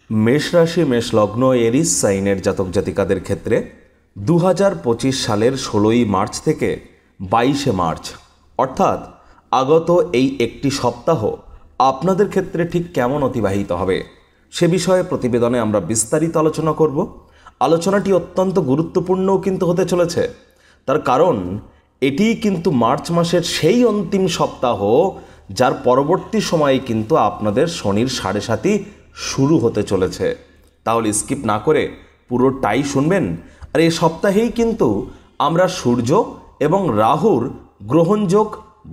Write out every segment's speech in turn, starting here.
মেষ রাশি মেষ লগ্ন এরিস সাইনের জাতক জাতিকাদের ক্ষেত্রে 2025 সালের 16ই মার্চ থেকে 22শে মার্চ অর্থাৎ আগত এই একটি সপ্তাহ আপনাদের ক্ষেত্রে ঠিক কেমন অতিবাহিত হবে সে বিষয়ে প্রতিবেদনে আমরা বিস্তারিত আলোচনা করব। আলোচনাটি অত্যন্ত গুরুত্বপূর্ণও কিন্তু হতে চলেছে, তার কারণ এটি কিন্তু মার্চ মাসের সেই অন্তিম সপ্তাহ যার পরবর্তী সময়ে কিন্তু আপনাদের শনির 7.5 শুরু হতে চলেছে। তাহলে স্কিপ না করে পুরোটাই শুনবেন। আর এই সপ্তাহেই কিন্তু আমরা সূর্য এবং রাহুর গ্রহণযোগ,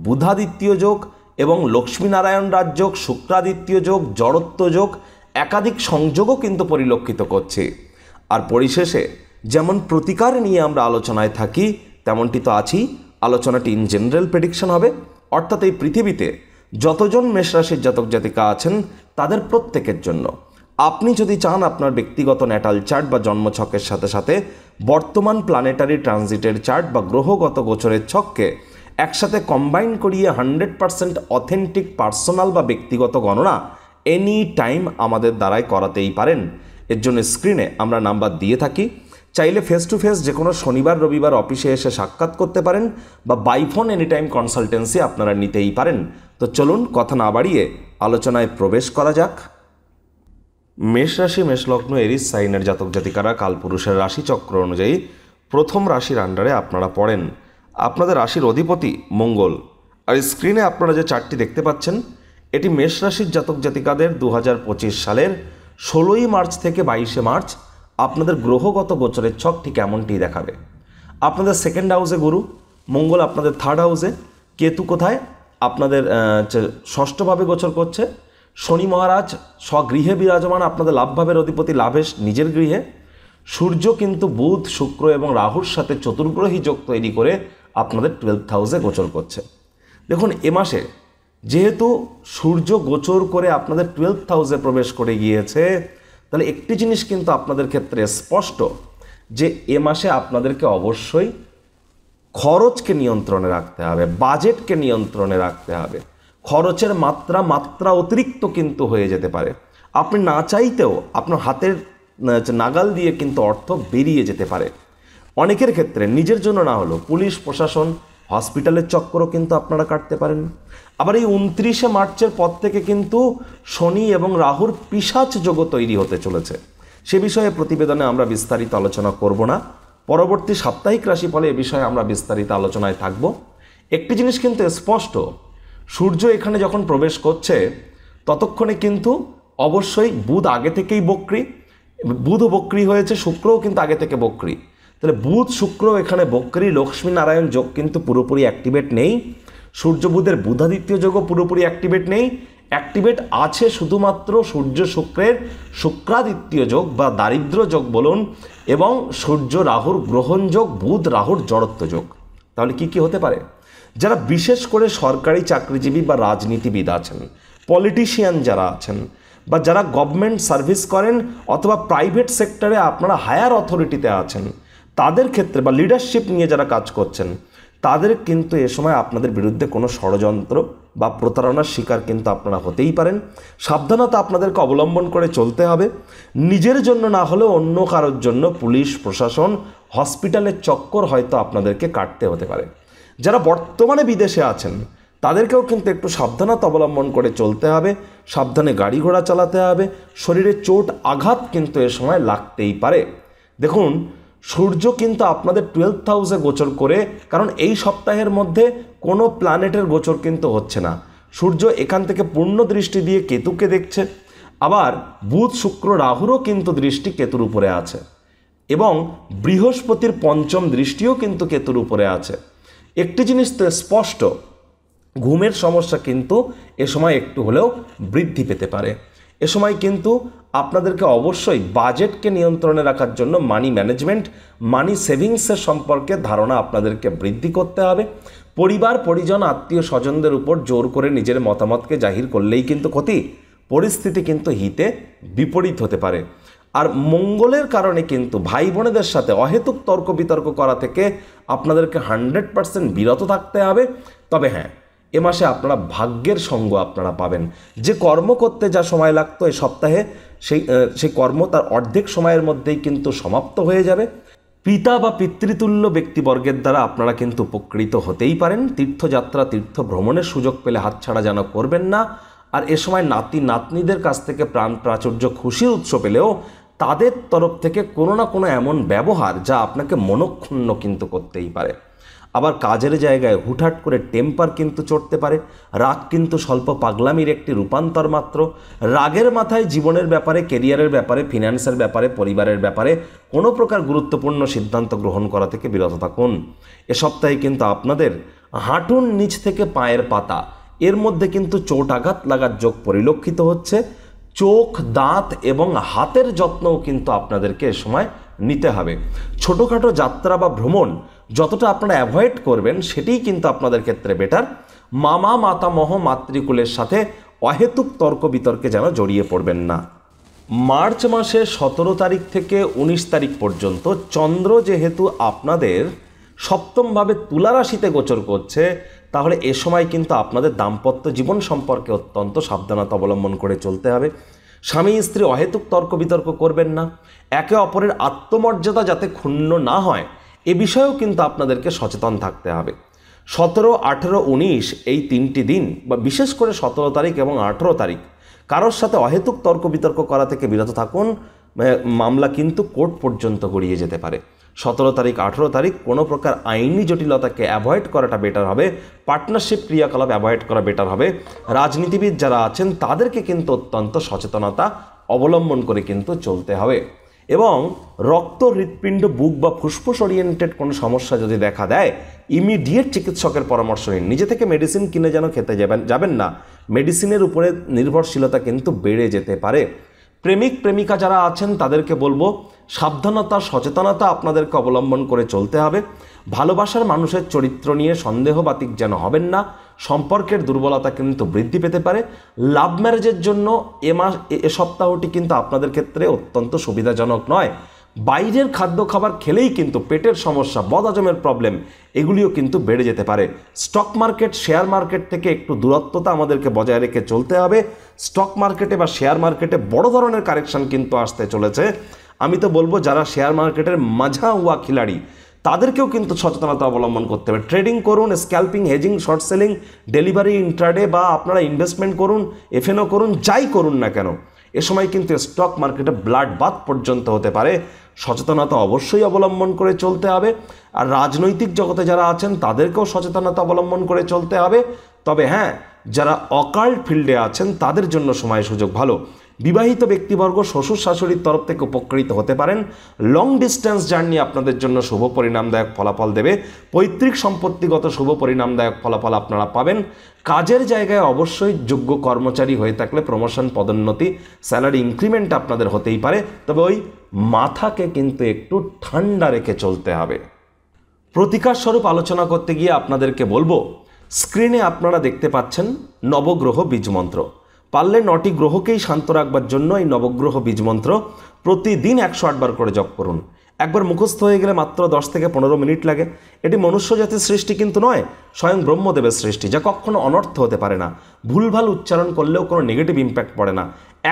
বুধাদিত্য যোগ এবং লক্ষ্মীনারায়ণ রাজযোগ, শুক্রাদিত্য যোগ, জড়ত্ব যোগ একাধিক সংযোগও কিন্তু পরিলক্ষিত করছি। আর পরিশেষে যেমন প্রতিকার নিয়ে আমরা আলোচনায় থাকি তেমনটি তো আছেই। আলোচনাটি ইন জেনারেল প্রেডিকশন হবে, অর্থাৎ এই পৃথিবীতে যতজন মেষরাশির জাতক জাতিকা আছেন তাদের প্রত্যেকের জন্য। আপনি যদি চান আপনার ব্যক্তিগত ন্যাটাল চার্ট বা জন্মছকের সাথে সাথে বর্তমান প্ল্যানেটারি ট্রানজিটের চার্ট বা গ্রহগত গোচরের ছককে একসাথে কম্বাইন করিয়ে 100% অথেন্টিক পার্সোনাল বা ব্যক্তিগত গণনা এনি টাইম আমাদের দ্বারাই করাতেই পারেন। এর জন্য স্ক্রিনে আমরা নাম্বার দিয়ে থাকি। চাইলে ফেস টু ফেস যে কোনো শনিবার রবিবার অফিসে এসে সাক্ষাৎ করতে পারেন বা বাইফোন এনি টাইম কনসালটেন্সি আপনারা নিতেই পারেন। তো চলুন কথা না বাড়িয়ে আলোচনায় প্রবেশ করা যাক। মেষ রাশি মেষলগ্ন এরিস সাইনের জাতক জাতিকারা কালপুরুষের রাশিচক্র অনুযায়ী প্রথম রাশির আন্ডারে আপনারা পড়েন। আপনাদের রাশির অধিপতি মঙ্গল। আর স্ক্রিনে আপনারা যে চার্টটি দেখতে পাচ্ছেন এটি মেষ রাশির জাতক জাতিকাদের 2025 সালের 16ই মার্চ থেকে 22শে মার্চ আপনাদের গ্রহগত গোচরের ছক ঠিক এমনটি দেখাবে। আপনাদের সেকেন্ড হাউসে গুরু, মঙ্গল আপনাদের থার্ড হাউসে, কেতু কোথায় আপনাদের ষষ্ঠভাবে গোচর করছে, শনি মহারাজ স্বগৃহে বিরাজমান আপনাদের লাভভাবের অধিপতি লাভেশ নিজের গৃহে, সূর্য কিন্তু বুধ শুক্র এবং রাহুর সাথে চতুর্গ্রহী যোগ তৈরি করে আপনাদের 12th হাউসে গোচর করছে। দেখুন এ মাসে যেহেতু সূর্য গোচর করে আপনাদের 12th হাউসে প্রবেশ করে গিয়েছে, তাহলে একটি জিনিস কিন্তু আপনাদের ক্ষেত্রে স্পষ্ট যে এ মাসে আপনাদেরকে অবশ্যই খরচকে নিয়ন্ত্রণে রাখতে হবে, বাজেটকে নিয়ন্ত্রণে রাখতে হবে। খরচের মাত্রা অতিরিক্ত কিন্তু হয়ে যেতে পারে। আপনি না চাইতেও আপনার হাতের নাগাল দিয়ে কিন্তু অর্থ বেরিয়ে যেতে পারে। অনেকের ক্ষেত্রে নিজের জন্য না হলেও পুলিশ প্রশাসন, হসপিটালের চক্করও কিন্তু আপনারা কাটতে পারেন। আবার এই 29শে মার্চের পর থেকে কিন্তু শনি এবং রাহুর পিশাচ যোগ তৈরি হতে চলেছে। সে বিষয়ে প্রতিবেদনে আমরা বিস্তারিত আলোচনা করব না। পরবর্তী সাপ্তাহিক রাশিফলে এ বিষয়ে আমরা বিস্তারিত আলোচনায় থাকব। একটি জিনিস কিন্তু স্পষ্ট, সূর্য এখানে যখন প্রবেশ করছে ততক্ষণে কিন্তু অবশ্যই বুধ আগে থেকেই বক্রী, বুধও বক্রী হয়েছে, শুক্রও কিন্তু আগে থেকে বক্রী। তাহলে বুধ শুক্র এখানে বক্রী, লক্ষ্মীনারায়ণ যোগ কিন্তু পুরোপুরি অ্যাক্টিভেট নেই। সূর্য বুধের বুধাদিত্য যোগও পুরোপুরি অ্যাক্টিভেট নেই। অ্যাক্টিভেট আছে শুধুমাত্র সূর্য শুক্রের শুক্রাদিত্য যোগ বা দারিদ্র যোগ বলুন, এবং সূর্য রাহুর গ্রহণ যোগ, বুধ রাহুর জড়ত্ব যোগ। তাহলে কি হতে পারে? যারা বিশেষ করে সরকারি চাকরিজীবী বা রাজনীতিবিদ আছেন, পলিটিশিয়ান যারা আছেন, বা যারা গভর্নমেন্ট সার্ভিস করেন অথবা প্রাইভেট সেক্টরে আপনারা হায়ার অথরিটিতে আছেন, তাদের ক্ষেত্রে বা লিডারশিপ নিয়ে যারা কাজ করছেন তাদের কিন্তু এ সময় আপনাদের বিরুদ্ধে কোনো ষড়যন্ত্র বা প্রতারণার শিকার কিন্তু আপনারা হতেই পারেন। সাবধানতা আপনাদেরকে অবলম্বন করে চলতে হবে। নিজের জন্য না হলেও অন্য কারোর জন্য পুলিশ প্রশাসন, হসপিটালের চক্কর হয়তো আপনাদেরকে কাটতে হতে পারে। যারা বর্তমানে বিদেশে আছেন তাদেরকেও কিন্তু একটু সাবধানতা অবলম্বন করে চলতে হবে। সাবধানে গাড়ি ঘোড়া চালাতে হবে। শরীরে চোট আঘাত কিন্তু এ সময় লাগতেই পারে। দেখুন সূর্য কিন্তু আপনাদের 12th হাউসে গোচর করে, কারণ এই সপ্তাহের মধ্যে কোনো প্ল্যানেটের গোচর কিন্তু হচ্ছে না। সূর্য এখান থেকে পূর্ণ দৃষ্টি দিয়ে কেতুকে দেখছে, আবার বুধ শুক্র রাহুরও কিন্তু দৃষ্টি কেতুর উপরে আছে, এবং বৃহস্পতির পঞ্চম দৃষ্টিও কিন্তু কেতুর উপরে আছে। একটি জিনিস তো স্পষ্ট, ঘুমের সমস্যা কিন্তু এ সময় একটু হলেও বৃদ্ধি পেতে পারে। এ সময় কিন্তু আপনাদেরকে অবশ্যই বাজেটকে নিয়ন্ত্রণে রাখার জন্য মানি ম্যানেজমেন্ট, মানি সেভিংসের সম্পর্কে ধারণা আপনাদেরকে বৃদ্ধি করতে হবে। পরিবার পরিজন আত্মীয় স্বজনদের উপর জোর করে নিজের মতামতকে জাহির করলেই কিন্তু ক্ষতি, পরিস্থিতি কিন্তু হিতে বিপরীত হতে পারে। আর মঙ্গলের কারণে কিন্তু ভাই বোনেদের সাথে অহেতুক তর্ক বিতর্ক করা থেকে আপনাদেরকে 100% বিরত থাকতে হবে। তবে হ্যাঁ, এ মাসে আপনারা ভাগ্যের সঙ্গ আপনারা পাবেন। যে কর্ম করতে যা সময় লাগতো এই সপ্তাহে সেই কর্ম তার অর্ধেক সময়ের মধ্যেই কিন্তু সমাপ্ত হয়ে যাবে। পিতা বা পিতৃতুল্য ব্যক্তিবর্গের দ্বারা আপনারা কিন্তু উপকৃত হতেই পারেন। তীর্থযাত্রা তীর্থ ভ্রমণের সুযোগ পেলে হাতছাড়া যেন করবেন না। আর এ সময় নাতি নাতনিদের কাছ থেকে প্রাণ প্রাচুর্য খুশির উৎস পেলেও তাদের তরফ থেকে কোনো না কোনো এমন ব্যবহার যা আপনাকে মনক্ষুণ্ণ কিন্তু করতেই পারে। আবার কাজের জায়গায় হুটহাট করে টেম্পার কিন্তু চড়তে পারে। রাগ কিন্তু স্বল্প পাগলামির একটি রূপান্তর মাত্র। রাগের মাথায় জীবনের ব্যাপারে, কেরিয়ারের ব্যাপারে, ফিনান্সের ব্যাপারে, পরিবারের ব্যাপারে কোনো প্রকার গুরুত্বপূর্ণ সিদ্ধান্ত গ্রহণ করা থেকে বিরত থাকুন। এ সপ্তাহে কিন্তু আপনাদের হাঁটুর নিচ থেকে পায়ের পাতা এর মধ্যে কিন্তু চোট আঘাত লাগার যোগ পরিলক্ষিত হচ্ছে। চোখ, দাঁত এবং হাতের যত্নও কিন্তু আপনাদেরকে এ সময় নিতে হবে। ছোটোখাটো যাত্রা বা ভ্রমণ যতটা আপনারা অ্যাভয়েড করবেন সেটিই কিন্তু আপনাদের ক্ষেত্রে বেটার। মামা মাতামহ মাতৃকুলের সাথে অহেতুক তর্ক বিতর্কে যেন জড়িয়ে পড়বেন না। মার্চ মাসে 17 তারিখ থেকে 19 তারিখ পর্যন্ত চন্দ্র যেহেতু আপনাদের সপ্তমভাবে তুলা রাশিতে গোচর করছে, তাহলে এ সময় কিন্তু আপনাদের দাম্পত্য জীবন সম্পর্কে অত্যন্ত সাবধানতা অবলম্বন করে চলতে হবে। স্বামী স্ত্রী অহেতুক তর্ক বিতর্ক করবেন না। একে অপরের আত্মমর্যাদা যাতে ক্ষুণ্ণ না হয় এ বিষয়েও কিন্তু আপনাদেরকে সচেতন থাকতে হবে। 17, 18, 19 এই 3টি দিন বা বিশেষ করে 17 তারিখ এবং 18 তারিখ কারোর সাথে অহেতুক তর্ক বিতর্ক করা থেকে বিরত থাকুন। মামলা কিন্তু কোর্ট পর্যন্ত গড়িয়ে যেতে পারে। 17 তারিখ 18 তারিখ কোনো প্রকার আইনি জটিলতাকে অ্যাভয়েড করাটা বেটার হবে। পার্টনারশিপ ক্রিয়াকলাপ অ্যাভয়েড করা বেটার হবে। রাজনীতিবিদ যারা আছেন তাদেরকে কিন্তু অত্যন্ত সচেতনতা অবলম্বন করে কিন্তু চলতে হবে। এবং রক্ত, হৃৎপিণ্ড, বুক বা ফুসফুস ওরিয়েন্টেড কোনো সমস্যা যদি দেখা দেয় ইমিডিয়েট চিকিৎসকের পরামর্শ নিন। নিজে থেকে মেডিসিন কিনে যেন খেতে যাবেন না। মেডিসিনের উপরে নির্ভরশীলতা কিন্তু বেড়ে যেতে পারে। প্রেমিক প্রেমিকা যারা আছেন তাদেরকে বলবো সাবধানতা, সচেতনতা আপনাদেরকে অবলম্বন করে চলতে হবে। ভালোবাসার মানুষের চরিত্র নিয়ে সন্দেহবাতিক যেন হবেন না। সম্পর্কের দুর্বলতা কিন্তু বৃদ্ধি পেতে পারে। লাভ ম্যারেজের জন্য এ সপ্তাহটি কিন্তু আপনাদের ক্ষেত্রে অত্যন্ত সুবিধাজনক নয়। বাইরের খাদ্য খাবার খেলেই কিন্তু পেটের সমস্যা, বদহজমের প্রবলেম এগুলিও কিন্তু বেড়ে যেতে পারে। স্টক মার্কেট, শেয়ার মার্কেট থেকে একটু দূরত্বতা আমাদেরকে বজায় রেখে চলতে হবে। স্টক মার্কেটে বা শেয়ার মার্কেটে বড় ধরনের কারেকশন কিন্তু আসতে চলেছে। আমি তো বলবো যারা শেয়ার মার্কেটের মাঝা হুয়া খিলাড়ি তাদেরকেও কিন্তু সচেতনতা অবলম্বন করতে হবে। ট্রেডিং করুন, scalping, hedging, short selling, delivery, intraday বা আপনারা ইনভেস্টমেন্ট করুন, এফএনও করুন, যাই করুন না কেন এ সময় কিন্তু স্টক মার্কেটে ব্লাড বাথ পর্যন্ত হতে পারে। সচেতনতা অবশ্যই অবলম্বন করে চলতে হবে। আর রাজনৈতিক জগতে যারা আছেন তাদেরকেও সচেতনতা অবলম্বন করে চলতে হবে। তবে হ্যাঁ, যারা অকাল্ট ফিল্ডে আছেন তাদের জন্য সময় সুযোগ ভালো। বিবাহিত ব্যক্তিবর্গ শ্বশুর শাশুড়ির তরফ থেকে উপকৃত হতে পারেন। লং ডিস্টেন্স জার্নি আপনাদের জন্য শুভ পরিণামদায়ক ফলাফল দেবে। পৈতৃক সম্পত্তিগত শুভ পরিণামদায়ক ফলাফল আপনারা পাবেন। কাজের জায়গায় অবশ্যই যোগ্য কর্মচারী হয়ে থাকলে প্রমোশন, পদোন্নতি, স্যালারি ইনক্রিমেন্ট আপনাদের হতেই পারে। তবে ওই মাথাকে কিন্তু একটু ঠান্ডা রেখে চলতে হবে। প্রতিকার স্বরূপ আলোচনা করতে গিয়ে আপনাদেরকে বলবো, স্ক্রিনে আপনারা দেখতে পাচ্ছেন নবগ্রহ বীজমন্ত্র। পারলে 9টি গ্রহকেই শান্ত রাখবার জন্য এই নবগ্রহ বীজমন্ত্র প্রতিদিন 108 বার করে জপ করুন। একবার মুখস্থ হয়ে গেলে মাত্র 10 থেকে 15 মিনিট লাগে। এটি মনুষ্য জাতির সৃষ্টি কিন্তু নয়, স্বয়ং ব্রহ্মদেবের সৃষ্টি, যা কখনো অনর্থ হতে পারে না। ভুলভাল উচ্চারণ করলেও কোনো নেগেটিভ ইম্প্যাক্ট পড়ে না।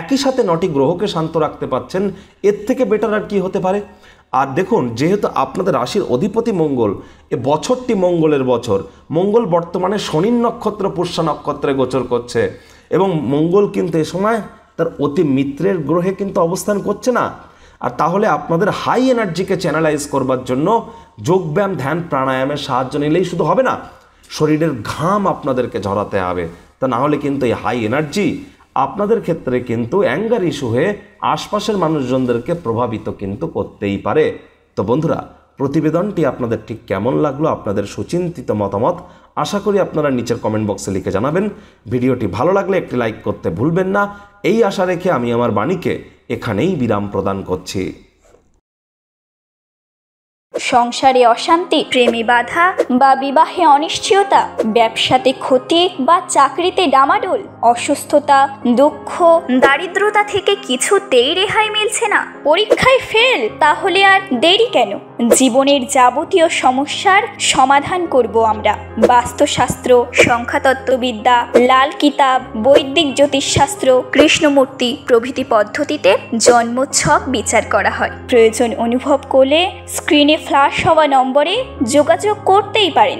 একই সাথে 9টি গ্রহকে শান্ত রাখতে পারছেন, এর থেকে বেটার আর কি হতে পারে। আর দেখুন, যেহেতু আপনাদের রাশির অধিপতি মঙ্গল, এ বছরটি মঙ্গলের বছর। মঙ্গল বর্তমানে শনির নক্ষত্র পুষ্যা নক্ষত্রে গোচর করছে এবং মঙ্গল কিন্তু এ সময় তার অতি মিত্রের গ্রহে কিন্তু অবস্থান করছে না। আর তাহলে আপনাদের হাই এনার্জিকে চ্যানেলাইজ করবার জন্য যোগব্যায়াম, ধ্যান, প্রাণায়ামের সাহায্য নিলেই শুধু হবে না, শরীরের ঘাম আপনাদেরকে ঝরাতে হবে। তা না হলে কিন্তু এই হাই এনার্জি আপনাদের ক্ষেত্রে কিন্তু অ্যাঙ্গার ইস্যু হয়ে আশপাশের মানুষজনদেরকে প্রভাবিত কিন্তু করতেই পারে। তো বন্ধুরা, প্রতিবেদনটি আপনাদের ঠিক কেমন লাগলো, আপনাদের সুচিন্তিত মতামত আশা করি আপনারা নিচের কমেন্ট বক্সে লিখে জানাবেন। ভিডিওটি ভালো লাগলে একটি লাইক করতে ভুলবেন না। এই আশা রেখে আমি আমার বাণীকে এখানেই বিরাম প্রদান করছি। সংসারে অশান্তি, প্রেমে বাধা বা বিবাহে অনিশ্চয়তা, ব্যবসাতে ক্ষতি বা চাকরিতে ডামাডোল, অসুস্থতা, দুঃখ, দারিদ্রতা থেকে কিছুতেই রেহাই মিলছে না, পরীক্ষায় ফেল, তাহলে আর দেরি কেন? জীবনের যাবতীয় সমস্যার সমাধান করব আমরা। বাস্তুশাস্ত্র, সংখ্যাতত্ত্ববিদ্যা, লাল কিতাব, বৈদিক জ্যোতিষশাস্ত্র, কৃষ্ণমূর্তি প্রভৃতি পদ্ধতিতে জন্মছক বিচার করা হয়। প্রয়োজন অনুভব করলে স্ক্রিনে ফ্ল্যাশ হওয়া নম্বরে যোগাযোগ করতেই পারেন।